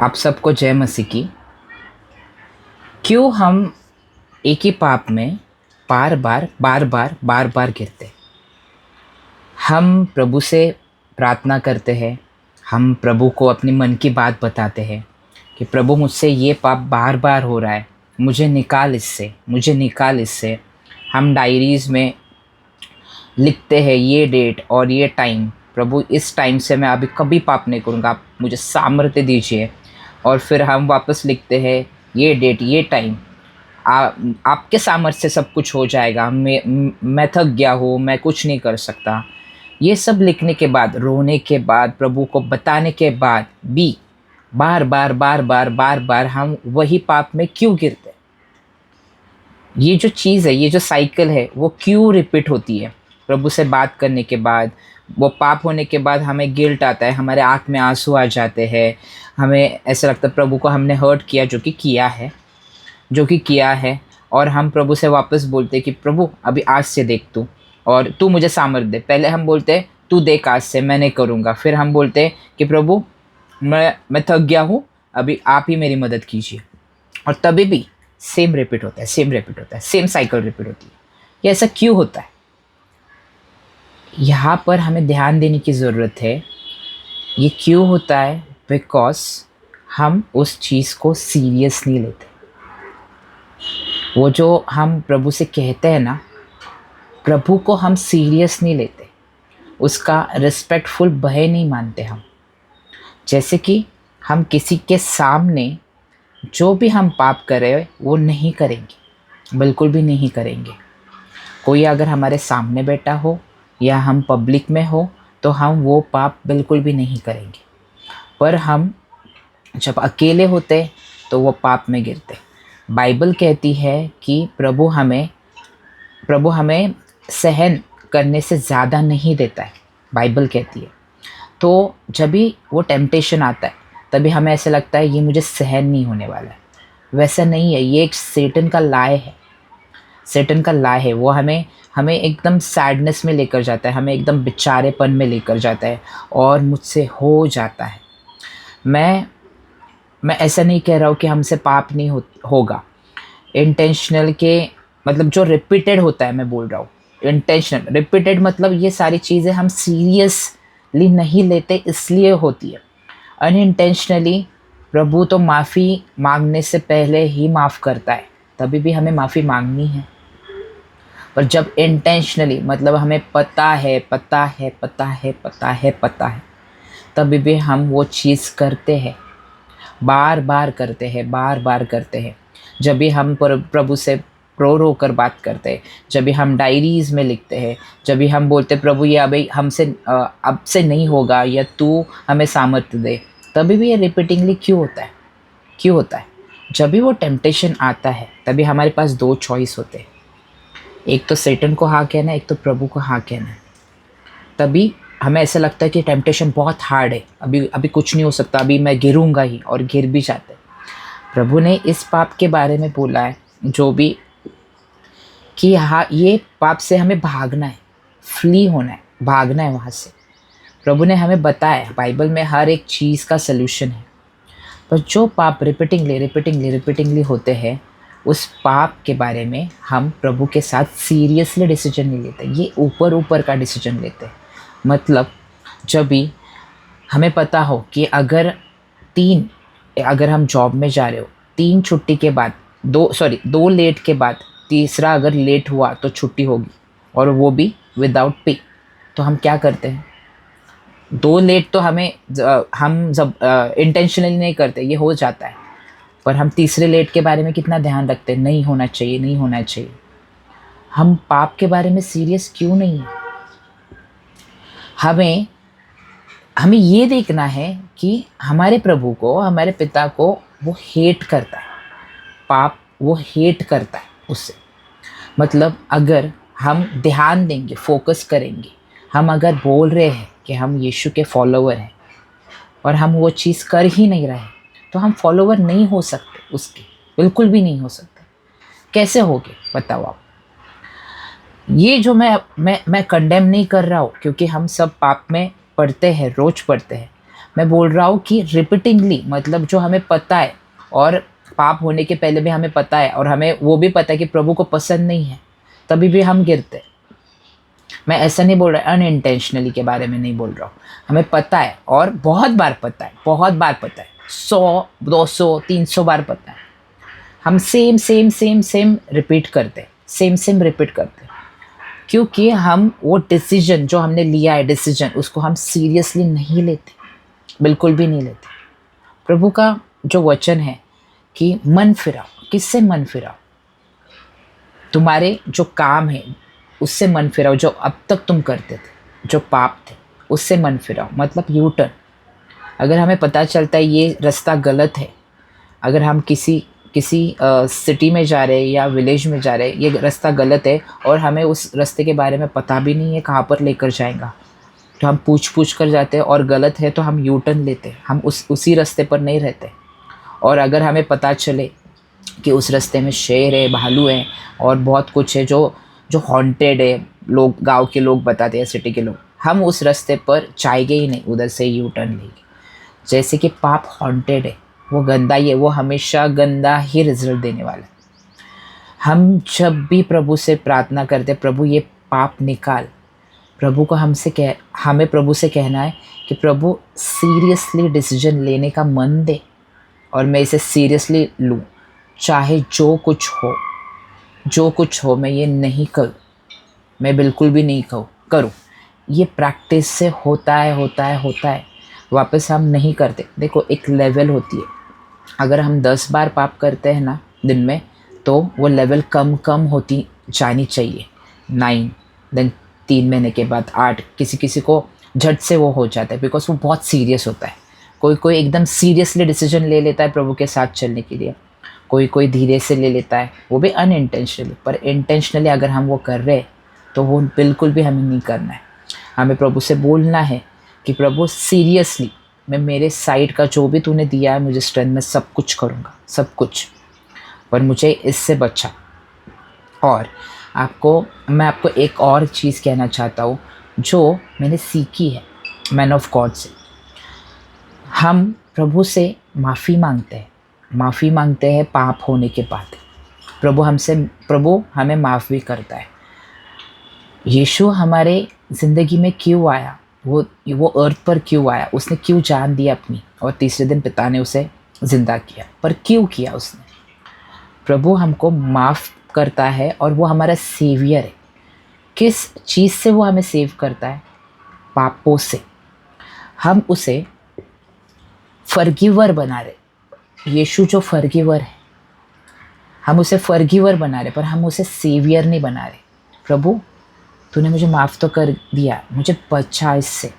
आप सबको जय मसीह की। क्यों हम एक ही पाप में बार बार गिरते? हम प्रभु से प्रार्थना करते हैं, हम प्रभु को अपनी मन की बात बताते हैं कि प्रभु मुझसे ये पाप बार बार हो रहा है, मुझे निकाल इससे, मुझे निकाल इससे। हम डायरीज़ में लिखते हैं ये डेट और ये टाइम, प्रभु इस टाइम से मैं अभी कभी पाप नहीं करूँगा, आप मुझे सामर्थ्य दीजिए। और फिर हम वापस लिखते हैं ये डेट ये टाइम, आपके सामर्थ्य से सब कुछ हो जाएगा, मैं थक गया हूँ, मैं कुछ नहीं कर सकता। ये सब लिखने के बाद, रोने के बाद, प्रभु को बताने के बाद भी बार बार हम वही पाप में क्यों गिरते? ये जो चीज़ है, ये जो साइकिल है, वो क्यों रिपीट होती है? प्रभु से बात करने के बाद, वो पाप होने के बाद हमें गिल्ट आता है, हमारे आँख में आंसू आ जाते हैं, हमें ऐसा लगता है प्रभु को हमने हर्ट किया, जो कि किया है। और हम प्रभु से वापस बोलते हैं कि प्रभु अभी आज से देख तू, और तू मुझे सामर्थ्य दे। पहले हम बोलते हैं तू देख आज से, मैं नहीं करूँगा। फिर हम बोलते हैं कि प्रभु मैं थक गया हूँ, अभी आप ही मेरी मदद कीजिए। और तभी भी सेम रिपीट होता है, सेम साइकिल रिपीट होती है। ये ऐसा क्यों होता है? यहाँ पर हमें ध्यान देने की ज़रूरत है। ये क्यों होता है? बिकॉज हम उस चीज़ को सीरियस नहीं लेते। वो जो हम प्रभु से कहते हैं ना, प्रभु को हम सीरियस नहीं लेते, उसका रिस्पेक्टफुल भय नहीं मानते हम। जैसे कि हम किसी के सामने जो भी हम पाप करें वो नहीं करेंगे, बिल्कुल भी नहीं करेंगे। कोई अगर हमारे सामने बैठा हो या हम पब्लिक में हो तो हम वो पाप बिल्कुल भी नहीं करेंगे। पर हम जब अकेले होते तो वो पाप में गिरते। बाइबल कहती है कि प्रभु हमें सहन करने से ज़्यादा नहीं देता है, बाइबल कहती है। तो जब भी वो टेम्पटेशन आता है तभी हमें ऐसा लगता है ये मुझे सहन नहीं होने वाला है। वैसा नहीं है, ये एक सेटन का लाय है। वो हमें एकदम सैडनेस में लेकर जाता है, हमें एकदम बेचारेपन में लेकर जाता है और मुझसे हो जाता है। मैं ऐसा नहीं कह रहा हूँ कि हमसे पाप नहीं होगा। इंटेंशनल के मतलब जो रिपीटेड होता है, मैं बोल रहा हूँ इंटेंशनल। रिपीटेड मतलब ये सारी चीज़ें हम सीरियसली नहीं लेते, इसलिए होती है। अनइंटेंशनली प्रभु तो माफ़ी मांगने से पहले ही माफ़ करता है, तभी भी हमें माफ़ी मांगनी है। पर जब इंटेंशनली मतलब हमें पता है तभी भी हम वो चीज़ करते हैं, बार बार करते हैं। जब भी हम प्रभु से रो कर बात करते हैं, जब भी हम डायरीज़ में लिखते हैं, जब भी हम बोलते प्रभु ये अभी हमसे अब से नहीं होगा, या तू हमें सामर्थ्य दे, तभी भी ये रिपीटिंगली क्यों होता है? जब भी वो टेम्पटेशन आता है तभी हमारे पास दो चॉइस होते हैं, एक तो सैटन को हाँ कहना है, एक तो प्रभु को हाँ कहना है। तभी हमें ऐसा लगता है कि टेम्पटेशन बहुत हार्ड है, अभी कुछ नहीं हो सकता, अभी मैं गिरूंगा ही, और गिर भी जाते हैं। प्रभु ने इस पाप के बारे में बोला है जो भी, कि हाँ ये पाप से हमें भागना है, फ्ली होना है, भागना है वहाँ से। प्रभु ने हमें बताया, बाइबल में हर एक चीज़ का सलूशन है। पर जो पाप रिपीटिंगली होते हैं, उस पाप के बारे में हम प्रभु के साथ सीरियसली डिसीजन नहीं लेते, ये ऊपर का डिसीजन लेते हैं। मतलब जब भी हमें पता हो कि अगर हम जॉब में जा रहे हो, 3 छुट्टी के बाद, 2 लेट के बाद तीसरा अगर लेट हुआ तो छुट्टी होगी, और वो भी विदाउट पे। तो हम क्या करते हैं? 2 लेट तो हम जब इंटेंशनली नहीं करते, ये हो जाता है। पर हम तीसरे लेट के बारे में कितना ध्यान रखते हैं, नहीं होना चाहिए। हम पाप के बारे में सीरियस क्यों नहीं है? हमें ये देखना है कि हमारे प्रभु को, हमारे पिता को वो हेट करता है, पाप वो हेट करता है उससे। मतलब अगर हम ध्यान देंगे, फोकस करेंगे, हम अगर बोल रहे हैं कि हम यीशु के फॉलोवर हैं और हम वो चीज़ कर ही नहीं रहे, तो हम फॉलोवर नहीं हो सकते उसके, बिल्कुल भी नहीं हो सकते। कैसे होगे बताओ आप? ये जो मैं कंडेम नहीं कर रहा हूँ, क्योंकि हम सब पाप में पढ़ते हैं, रोज़ पढ़ते हैं। मैं बोल रहा हूँ कि रिपीटिंगली, मतलब जो हमें पता है और पाप होने के पहले भी हमें पता है और हमें वो भी पता है कि प्रभु को पसंद नहीं है, तभी भी हम गिरते हैं। मैं ऐसा नहीं बोल रहा, अनइंटेंशनली के बारे में नहीं बोल रहा हूँ। हमें पता है और बहुत बार पता है, बहुत बार पता है, 100 200 300 बार पता है। हम same same same same repeat करते हैं, सेम सेम रिपीट करते हैं, क्योंकि हम वो डिसीजन जो हमने लिया है, डिसीजन उसको हम सीरियसली नहीं लेते, बिल्कुल भी नहीं लेते। प्रभु का जो वचन है कि मन फिराओ, किससे मन फिराओ? तुम्हारे जो काम है उससे मन फिराओ, जो अब तक तुम करते थे, जो पाप थे उससे मन फिराओ, मतलब यू टर्न। अगर हमें पता चलता है ये रास्ता गलत है, अगर हम किसी किसी सिटी में जा रहे हैं या विलेज में जा रहे हैं, ये रास्ता गलत है और हमें उस रास्ते के बारे में पता भी नहीं है कहाँ पर लेकर जाएगा, तो हम पूछ कर जाते हैं और गलत है तो हम यू टर्न लेते हैं, हम उसी रास्ते पर नहीं रहते। और अगर हमें पता चले कि उस रास्ते में शेर है, भालू है और बहुत कुछ है जो जो हॉन्टेड है, लोग, गांव के लोग बताते हैं, सिटी के लोग, हम उस रास्ते पर जाएंगे ही नहीं, उधर से यू टर्न लेंगे। जैसे कि पाप हॉन्टेड है, वो गंदा ही है, वो हमेशा गंदा ही रिजल्ट देने वाला है। हम जब भी प्रभु से प्रार्थना करते, प्रभु ये पाप निकाल, प्रभु को हमें प्रभु से कहना है कि प्रभु सीरियसली डिसीजन लेने का मन दे और मैं इसे सीरियसली लूँ, चाहे जो कुछ हो मैं ये नहीं करूँ, मैं बिल्कुल भी नहीं करूँ। ये प्रैक्टिस से होता है, वापस हम नहीं करते। देखो, एक लेवल होती है, अगर हम 10 बार पाप करते हैं ना दिन में, तो वो लेवल कम कम होती जानी चाहिए। 9, देन 3 महीने के बाद 8, किसी को झट से वो हो जाता है, बिकॉज वो बहुत सीरियस होता है। कोई एकदम सीरियसली डिसीजन ले लेता है प्रभु के साथ चलने के लिए, कोई धीरे से ले लेता है, वो भी अनइंटेंशनली। पर इंटेंशनली अगर हम वो कर रहे हैं तो वो बिल्कुल भी हमें नहीं करना है। हमें प्रभु से बोलना है कि प्रभु सीरियसली मैं मेरे साइड का जो भी तूने दिया है मुझे स्ट्रेंथ, मैं सब कुछ करूँगा, सब कुछ, पर मुझे इससे बचा। और मैं आपको एक और चीज़ कहना चाहता हूँ जो मैंने सीखी है मैन ऑफ गॉड से। हम प्रभु से माफ़ी मांगते हैं पाप होने के बाद। प्रभु हमें माफ़ भी करता है। यीशु हमारे ज़िंदगी में क्यों आया, वो अर्थ पर क्यों आया, उसने क्यों जान दी अपनी, और तीसरे दिन पिता ने उसे ज़िंदा किया। पर क्यों किया उसने? प्रभु हमको माफ़ करता है और वो हमारा सेवियर है। किस चीज़ से वो हमें सेव करता है? पापों से। हम उसे फॉरगिवर बना रहे। यीशु जो फॉरगिवर है, हम उसे फॉरगिवर बना रहे, पर हम उसे सेवियर नहीं बना रहे। प्रभु तूने मुझे माफ़ तो कर दिया, मुझे बचा इससे,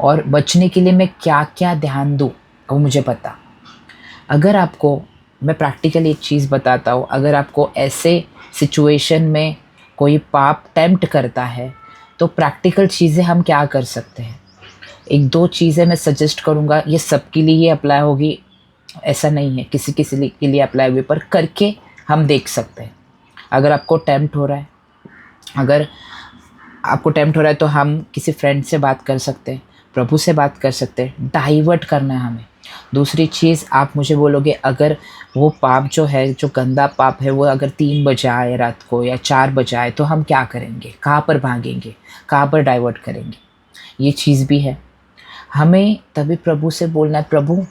और बचने के लिए मैं क्या क्या ध्यान दूँ वो मुझे पता। अगर आपको मैं प्रैक्टिकली एक चीज़ बताता हूँ, अगर आपको ऐसे सिचुएशन में कोई पाप टेम्प्ट करता है तो प्रैक्टिकल चीज़ें हम क्या कर सकते हैं। 1-2 चीज़ें मैं सजेस्ट करूँगा, ये सबके लिए ही अप्लाई होगी ऐसा नहीं है, किसी के लिए अप्लाई हुई, पर करके हम देख सकते हैं। अगर आपको टेम्प्ट हो रहा है तो हम किसी फ्रेंड से बात कर सकते हैं, प्रभु से बात कर सकते हैं, डाइवर्ट करना है हमें। दूसरी चीज़, आप मुझे बोलोगे अगर वो पाप जो है, जो गंदा पाप है, वो अगर 3 बजे आए रात को या 4 बजे आए तो हम क्या करेंगे, कहाँ पर भागेंगे, कहाँ पर डाइवर्ट करेंगे? ये चीज़ भी है। हमें तभी प्रभु से बोलना है, प्रभु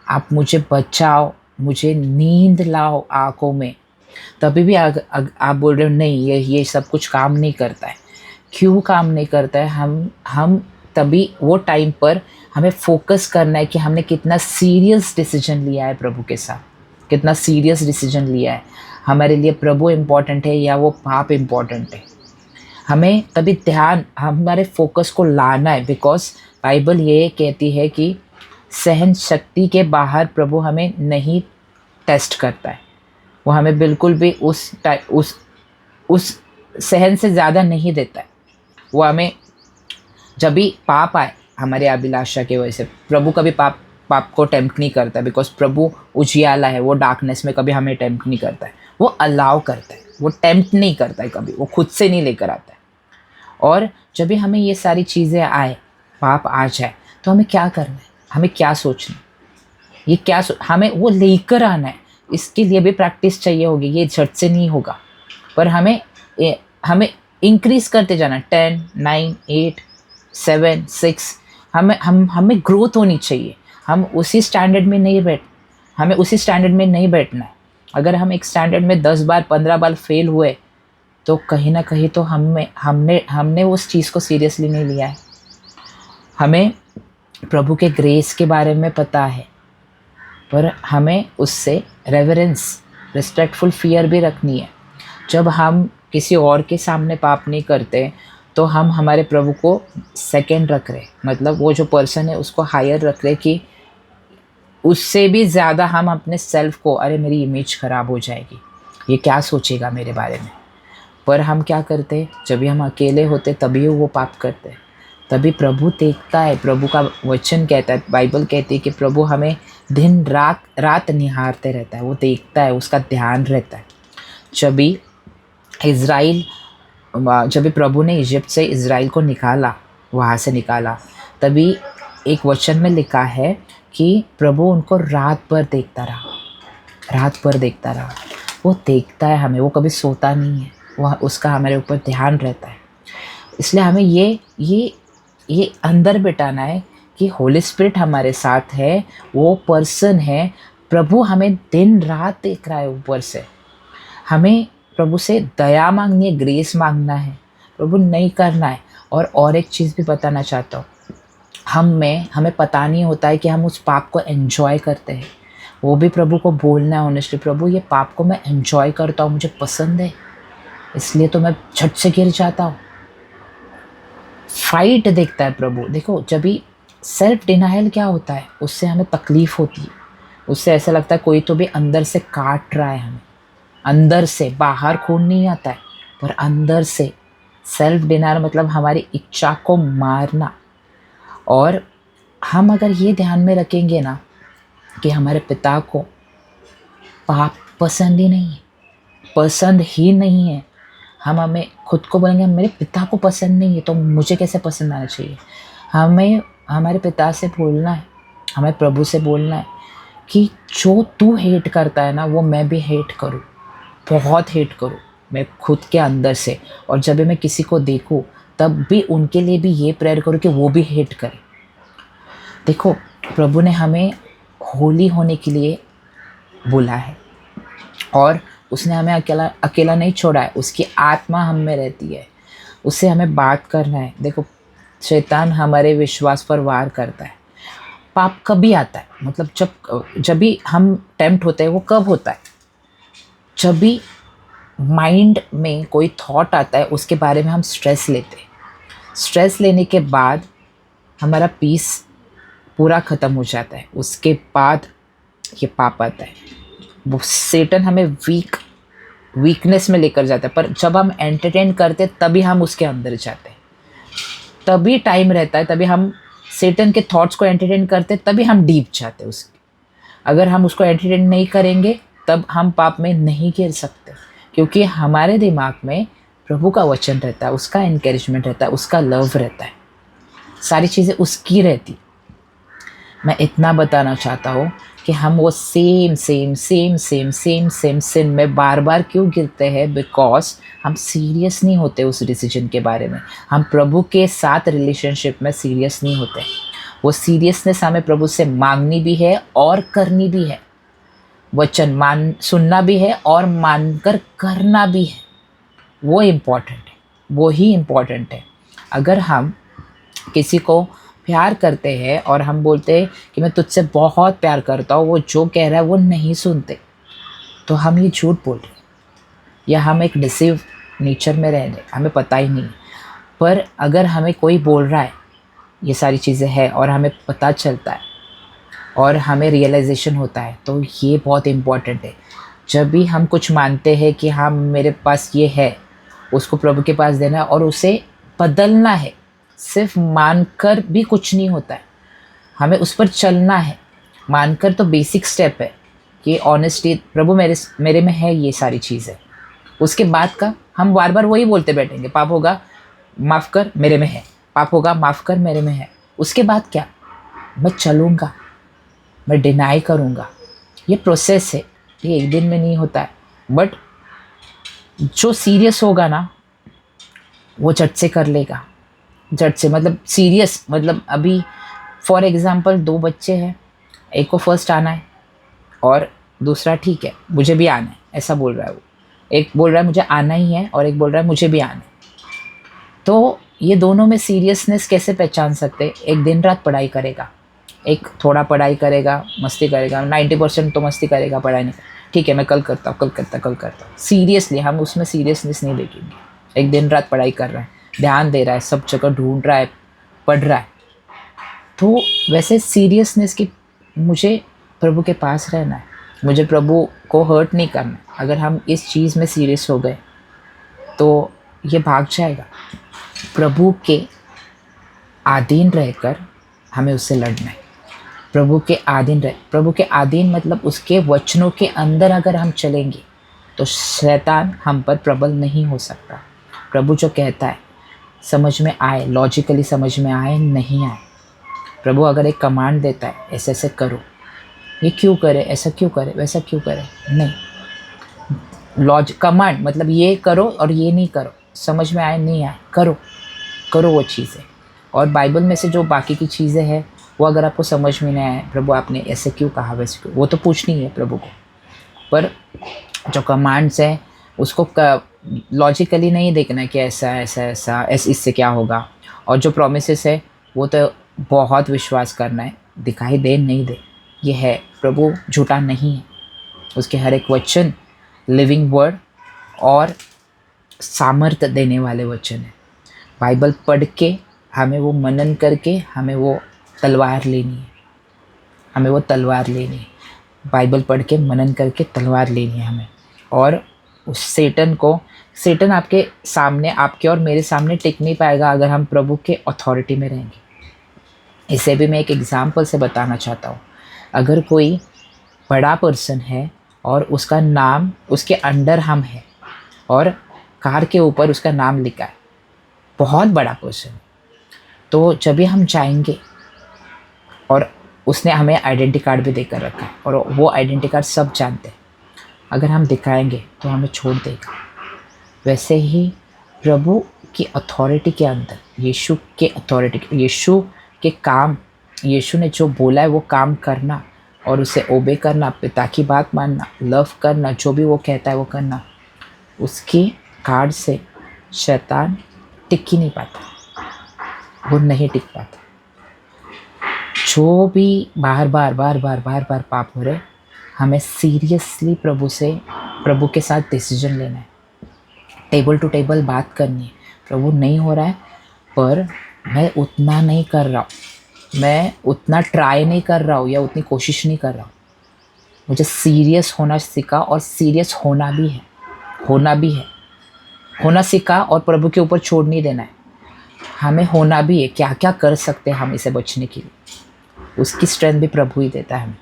आप मुझे बचाओ, मुझे नींद लाओ आँखों में। तभी भी आप बोल रहे हो नहीं, ये सब कुछ काम नहीं करता है। क्यों काम नहीं करता है? हम तभी वो टाइम पर हमें फोकस करना है कि हमने कितना सीरियस डिसीजन लिया है प्रभु के साथ, कितना सीरियस डिसीजन लिया है। हमारे लिए प्रभु इम्पॉर्टेंट है या वो पाप इम्पॉर्टेंट है? हमें तभी ध्यान, हमारे फोकस को लाना है, बिकॉज बाइबल ये कहती है कि सहन शक्ति के बाहर प्रभु हमें नहीं टेस्ट करता है। वो हमें बिल्कुल भी उस सहन से ज़्यादा नहीं देता है। वो हमें जब भी पाप आए हमारे अभिलाषा की वजह से, प्रभु कभी पाप को टेम्प्ट नहीं करता, बिकॉज प्रभु उजियाला है, वो डार्कनेस में कभी हमें टेम्प्ट नहीं करता है। वो अलाउ करता है, वो टेम्प्ट नहीं करता है कभी, वो खुद से नहीं लेकर आता है। और जब भी हमें ये सारी चीज़ें आए, पाप आ जाए, तो हमें क्या करना है? हमें क्या सोचना, ये क्या हमें वो लेकर आना है। इसके लिए भी प्रैक्टिस चाहिए होगी, ये झट से नहीं होगा। पर हमें इंक्रीज करते जाना, 10, 9, 8, 7, 6। हमें ग्रोथ होनी चाहिए। हम उसी स्टैंडर्ड में नहीं बैठ हमें उसी स्टैंडर्ड में नहीं बैठना है। अगर हम एक स्टैंडर्ड में 10 बार 15 बार फेल हुए तो कहीं ना कहीं तो हमने हमने उस चीज़ को सीरियसली नहीं लिया है। हमें प्रभु के ग्रेस के बारे में पता है, पर हमें उससे रेवरेंस, रिस्पेक्टफुल फियर भी रखनी है। जब हम किसी और के सामने पाप नहीं करते तो हम हमारे प्रभु को सेकंड रख रहे, मतलब वो जो पर्सन है उसको हायर रख रहे, कि उससे भी ज़्यादा हम अपने सेल्फ को, अरे मेरी इमेज ख़राब हो जाएगी, ये क्या सोचेगा मेरे बारे में। पर हम क्या करते, जब भी हम अकेले होते तभी वो पाप करते। तभी प्रभु देखता है, प्रभु का वचन कहता है, बाइबल कहती है कि प्रभु हमें दिन रात रात निहारते रहता है, वो देखता है, उसका ध्यान रहता है। जब भी प्रभु ने इजिप्ट से इज़राइल को निकाला, वहाँ से निकाला, तभी एक वचन में लिखा है कि प्रभु उनको रात भर देखता रहा, रात भर देखता रहा। वो देखता है हमें, वो कभी सोता नहीं है, वह उसका हमारे ऊपर ध्यान रहता है। इसलिए हमें ये अंदर बिठाना है कि होली स्पिरिट हमारे साथ है, वो पर्सन है, प्रभु हमें दिन रात देख रहा है ऊपर से। हमें प्रभु से दया मांगनी है, ग्रेस मांगना है, प्रभु नहीं करना है। और एक चीज़ भी बताना चाहता हूँ, हमें पता नहीं होता है कि हम उस पाप को एंजॉय करते हैं। वो भी प्रभु को बोलना है ऑनेस्टली, प्रभु ये पाप को मैं एंजॉय करता हूँ, मुझे पसंद है, इसलिए तो मैं झट से गिर जाता हूँ। फाइट देखता है प्रभु। देखो, जब भी सेल्फ डिनायल क्या होता है, उससे हमें तकलीफ़ होती है, उससे ऐसा लगता है कोई तो भी अंदर से काट रहा है हमें, अंदर से। बाहर खून नहीं आता है, पर अंदर से। सेल्फ डिनायल मतलब हमारी इच्छा को मारना। और हम अगर ये ध्यान में रखेंगे ना कि हमारे पिता को पाप पसंद ही नहीं है, पसंद ही नहीं है, हमें खुद को बोलेंगे मेरे पिता को पसंद नहीं है तो मुझे कैसे पसंद आना चाहिए। हमें हमारे पिता से बोलना है, हमें प्रभु से बोलना है कि जो तू हेट करता है ना, वो मैं भी हेट करूँ, बहुत हेट करूँ मैं खुद के अंदर से। और जब भी मैं किसी को देखूँ तब भी उनके लिए भी ये प्रेयर करूँ कि वो भी हेट करे। देखो, प्रभु ने हमें होली होने के लिए बोला है, और उसने हमें अकेला नहीं छोड़ा है, उसकी आत्मा हम में रहती है, उससे हमें बात करना है। देखो, शैतान हमारे विश्वास पर वार करता है। पाप कभी आता है, मतलब जब भी हम टेम्प्ट होते हैं, वो कब होता है, जब भी माइंड में कोई थॉट आता है, उसके बारे में हम स्ट्रेस लेते हैं। स्ट्रेस लेने के बाद हमारा पीस पूरा ख़त्म हो जाता है, उसके बाद ये पाप आता है। वो सेटन हमें वीकनेस में लेकर जाता है, पर जब हम एंटरटेन करते तभी हम उसके अंदर जाते हैं, तभी टाइम रहता है, तभी हम सेटन के थॉट्स को एंटरटेन करते तभी हम डीप जाते हैं उसके। अगर हम उसको एंटरटेन नहीं करेंगे तब हम पाप में नहीं गिर सकते, क्योंकि हमारे दिमाग में प्रभु का वचन रहता है, उसका एनकरेजमेंट रहता है, उसका लव रहता है, सारी चीज़ें उसकी रहती। मैं इतना बताना चाहता हूँ कि हम वो सेम सिन में बार बार क्यों गिरते हैं, बिकॉज हम सीरियस नहीं होते उस डिसीजन के बारे में। हम प्रभु के साथ रिलेशनशिप में सीरियस नहीं होते। वो सीरियसनेस हमें प्रभु से मांगनी भी है और करनी भी है, वचन सुनना भी है और मानकर करना भी है। वो इम्पॉर्टेंट है, वो ही इम्पॉर्टेंट है। अगर हम किसी को प्यार करते हैं और हम बोलते हैं कि मैं तुझसे बहुत प्यार करता हूँ, वो जो कह रहा है वो नहीं सुनते, तो हम ये झूठ बोल रहे हैं, या हम एक डिसीव नेचर में रह रहे, हमें पता ही नहीं। पर अगर हमें कोई बोल रहा है ये सारी चीज़ें हैं और हमें पता चलता है और हमें रियलाइजेशन होता है, तो ये बहुत इम्पॉर्टेंट है। जब भी हम कुछ मानते हैं कि हाँ मेरे पास ये है, उसको प्रभु के पास देना है और उसे बदलना है। सिर्फ मानकर भी कुछ नहीं होता है, हमें उस पर चलना है। मानकर तो बेसिक स्टेप है कि ऑनेस्टी, प्रभु मेरे में है ये सारी चीज़ें। उसके बाद का हम बार बार वही बोलते बैठेंगे, पाप होगा माफ़ कर मेरे में है, पाप होगा माफ़ कर मेरे में है। उसके बाद क्या? मैं चलूँगा, मैं डिनाई करूँगा। ये प्रोसेस है, ये एक दिन में नहीं होता है। बट जो सीरियस होगा ना वो झट से कर लेगा, झट से मतलब सीरियस। मतलब अभी फॉर एग्ज़ाम्पल 2 बच्चे हैं, एक को फर्स्ट आना है और दूसरा ठीक है मुझे भी आना है, ऐसा बोल रहा है वो। एक बोल रहा है मुझे आना ही है और एक बोल रहा है मुझे भी आना है। तो ये दोनों में सीरियसनेस कैसे पहचान सकते हैं? एक दिन रात पढ़ाई करेगा, एक थोड़ा पढ़ाई करेगा, मस्ती करेगा, 90% तो मस्ती करेगा, पढ़ाई नहीं। ठीक है मैं कल करता हूँ, कल करता हूँ। सीरियसली हम उसमें सीरियसनेस नहीं देखेंगे। एक दिन रात पढ़ाई कर रहा है, ध्यान दे रहा है, सब जगह ढूंढ रहा है, पढ़ रहा है। तो वैसे सीरियसनेस की मुझे प्रभु के पास रहना है, मुझे प्रभु को हर्ट नहीं करना है। अगर हम इस चीज़ में सीरियस हो गए तो ये भाग जाएगा। प्रभु के अधीन रहकर हमें उससे लड़ना है। प्रभु के अधीन मतलब उसके वचनों के अंदर अगर हम चलेंगे तो शैतान हम पर प्रबल नहीं हो सकता। प्रभु जो कहता है समझ में आए, लॉजिकली समझ में आए नहीं आए। प्रभु अगर एक कमांड देता है ऐसे ऐसे करो, ये क्यों करे, ऐसा क्यों करे, वैसा क्यों करे, नहीं। कमांड मतलब ये करो और ये नहीं करो, समझ में आए नहीं आए, करो वो चीज़ें। और बाइबल में से जो बाकी की चीज़ें हैं वो अगर आपको समझ में नहीं आए, प्रभु आपने ऐसे क्यों कहा, वैसे क्यों, वो तो पूछनी है प्रभु को। पर जो कमांड्स हैं उसको लॉजिकली नहीं देखना कि ऐसा इससे क्या होगा। और जो प्रोमिसेस है वो तो बहुत विश्वास करना है, दिखाई दे नहीं दे। ये है, प्रभु झूठा नहीं है, उसके हर एक वचन लिविंग वर्ड और सामर्थ्य देने वाले वचन है। बाइबल पढ़ के हमें वो मनन करके हमें वो तलवार लेनी है, बाइबल पढ़ के मनन करके तलवार लेनी है हमें। और उस सेटन आपके सामने, आपके और मेरे सामने टिक नहीं पाएगा अगर हम प्रभु के अथॉरिटी में रहेंगे। इसे भी मैं एक एग्जाम्पल से बताना चाहता हूँ। अगर कोई बड़ा पर्सन है और उसका नाम, उसके अंडर हम हैं और कार के ऊपर उसका नाम लिखा है, बहुत बड़ा पर्सन, तो जब भी हम जाएंगे और उसने हमें आइडेंटिटी कार्ड भी देकर रखा है और वो आइडेंटिटी कार्ड सब जानते हैं, अगर हम दिखाएंगे तो हमें छोड़ देगा। वैसे ही प्रभु की अथॉरिटी के अंदर, यीशु के अथॉरिटी, यीशु के काम, यीशु ने जो बोला है वो काम करना और उसे ओबे करना, पिता की बात मानना, लव करना, जो भी वो कहता है वो करना, उसकी कार्ड से शैतान टिक ही नहीं पाता, वो नहीं टिक पाता। जो भी बार बार पाप हो रहे, हमें सीरियसली प्रभु के साथ डिसीजन लेना है, टेबल टू टेबल बात करनी है। प्रभु नहीं हो रहा है पर मैं उतना नहीं कर रहा हूँ, मैं उतना ट्राई नहीं कर रहा हूँ या उतनी कोशिश नहीं कर रहा हूँ। मुझे सीरियस होना सीखा और सीरियस होना भी है, होना सीखा और प्रभु के ऊपर छोड़ नहीं देना है। हमें होना भी है, क्या क्या कर सकते हैं हम इसे बचने के लिए, उसकी स्ट्रेंथ भी प्रभु ही देता है हमें।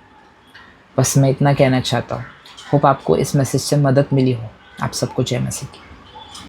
बस मैं इतना कहना चाहता हूँ। होप आपको इस मैसेज से मदद मिली हो। आप सबको जय मसीह की।